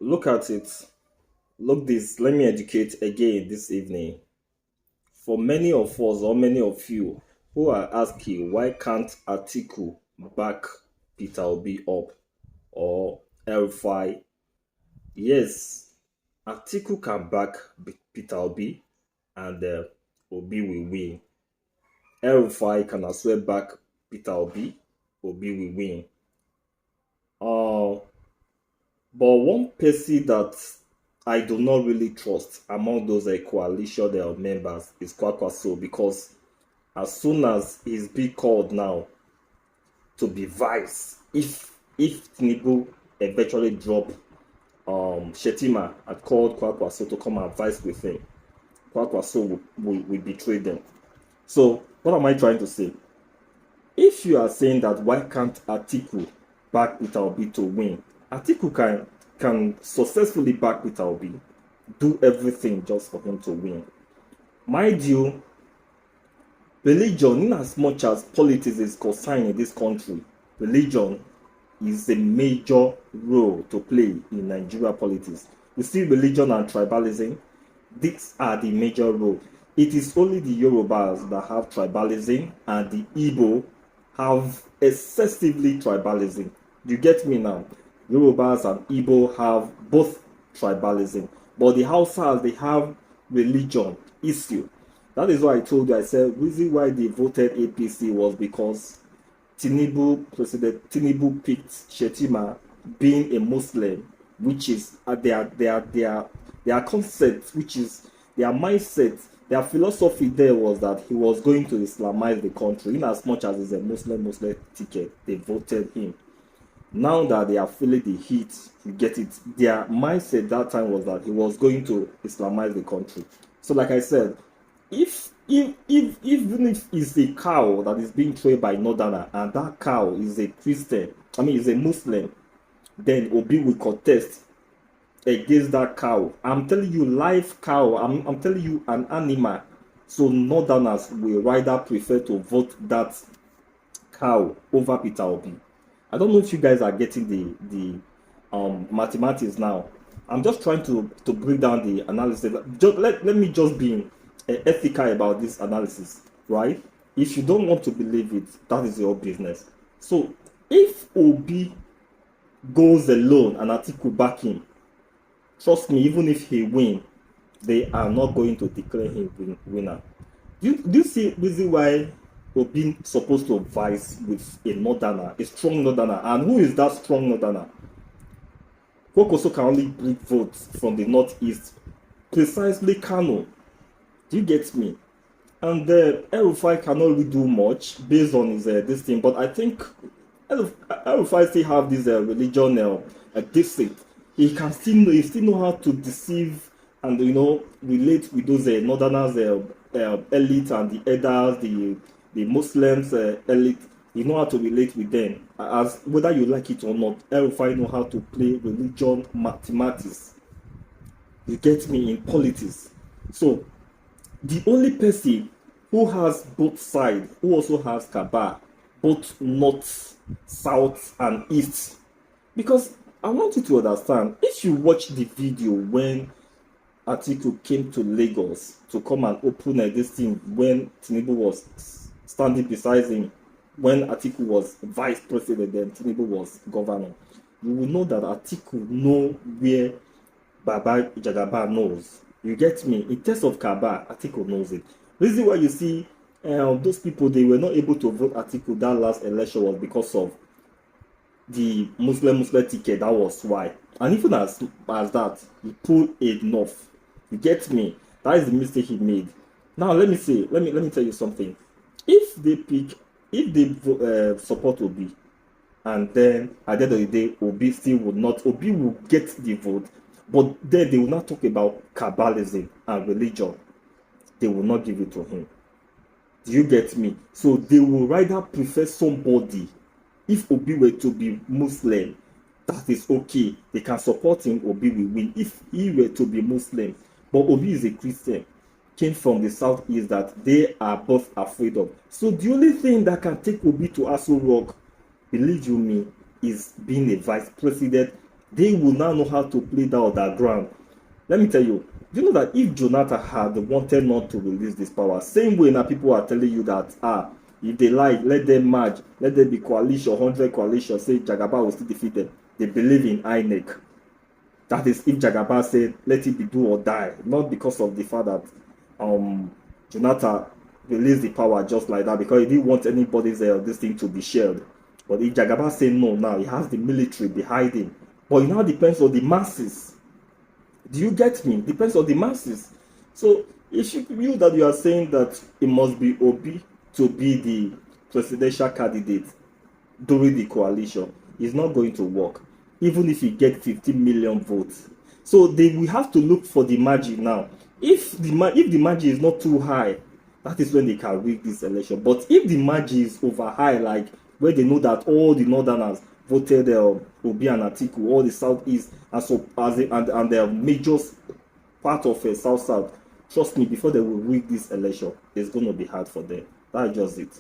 Look at it. Look this. Let me educate again this evening. For many of us or many of you who are asking why can't Atiku back Peter Obi up or Elfi? Yes, Atiku can back Peter Obi and Obi will win. Elfi can as well back Peter Obi. Obi will win. Uh, but one person that I do not really trust among those coalition members is Kwakwaso, because as soon as he's being called now to be vice, if Tinubu eventually drop Shetima had called Kwakwaso to come and vice with him, Kwakwaso will betray them. So what am I trying to say? If you are saying that why can't Atiku back Peter Obi to win, Atiku can successfully back Peter Obi, do everything just for him to win. Mind you, religion, in as much as politics is concerned in this country, religion is a major role to play in Nigeria politics. You see, religion and tribalism, these are the major role. It is only the Yorubas that have tribalism, and the Igbo have excessively tribalism. You get me now? Yorubas and Igbo have both tribalism, but the Hausas, they have religion issue. That is why I told you, I said, reason why they voted APC was because President Tinubu picked Shetima being a Muslim, which is their concept, which is their mindset, their philosophy there was that he was going to Islamize the country. In as much as it's a Muslim ticket, they voted him. Now that they are feeling the heat, you get it. Their mindset that time was that he was going to Islamize the country. So, like I said, even if it's a cow that is being trained by Northerner and that cow is a Christian, is a Muslim, then Obi will contest against that cow. I'm telling you, live cow. I'm telling you, an animal. So Northerners will rather prefer to vote that cow over Peter Obi. I don't know if you guys are getting the mathematics now. I'm just trying to break down the analysis. Just let me just be ethical about this analysis, right? If you don't want to believe it, that is your business. So if Obi goes alone and Atiku back him, trust me, even if he win, they are not going to declare him winner. Do you see reason why Obi supposed to vice with a Northerner, a strong Northerner? And who is that strong Northerner? Kokoso can only bring votes from the northeast, precisely Kano. Do you get me? And El-Rufai cannot really do much based on his this thing, but I think El-Rufai still have this religion deficit. He still know how to deceive and relate with those Northerners elite and the elders, the Muslims elite. You know how to relate with them, as whether you like it or not. El-Rufai know how to play religion mathematics. You get me, in politics. So the only person who has both sides, who also has Kaaba, both north, south, and east. Because I want you to understand, if you watch the video when Atiku came to Lagos to come and open this thing, when Tinubu was standing beside him, when Atiku was vice president and Tinubu was governor, you will know that Atiku know where Baba Jagaba knows. You get me? In terms of Kaaba, Atiku knows it. Reason why you see those people, they were not able to vote Atiku that last election was because of the Muslim ticket. That was why. And even as that, he pulled enough. You get me? That is the mistake he made. Now let me tell you something. If they support Obi, and then at the end of the day, Obi will get the vote, but then they will not talk about Kabbalism and religion. They will not give it to him. Do you get me? So they will rather prefer somebody. If Obi were to be Muslim, that is okay. They can support him. Obi will win. If he were to be Muslim, but Obi is a Christian, came from the southeast, that they are both afraid of. So the only thing that can take Obi to Aso Rock, believe you me, is being a vice president They will now know how to play that underground. Let me tell you, do you know that if Jonathan had wanted not to release this power, same way now people are telling you that if they like, let them merge, let there be coalition, 100 coalition, say Jagaba will still defeat them. They believe in INEC. That is, if Jagaba said, let it be do or die, not because of the fact that Jonathan released the power just like that, because he didn't want anybody's this thing to be shared. But if Jagaba said no, now he has the military behind him. But it now depends on the masses. Do you get me? Depends on the masses. So if you that you are saying that it must be Obi to be the presidential candidate during the coalition, it's not going to work. Even if you get 15 million votes. So we have to look for the margin now. If the margin is not too high, that is when they can rig this election. But if the margin is over high, like where they know that all the northerners voted Obi and Atiku, all the southeast, and so and the major part of south, trust me, before they will rig this election, it's going to be hard for them. That's just it.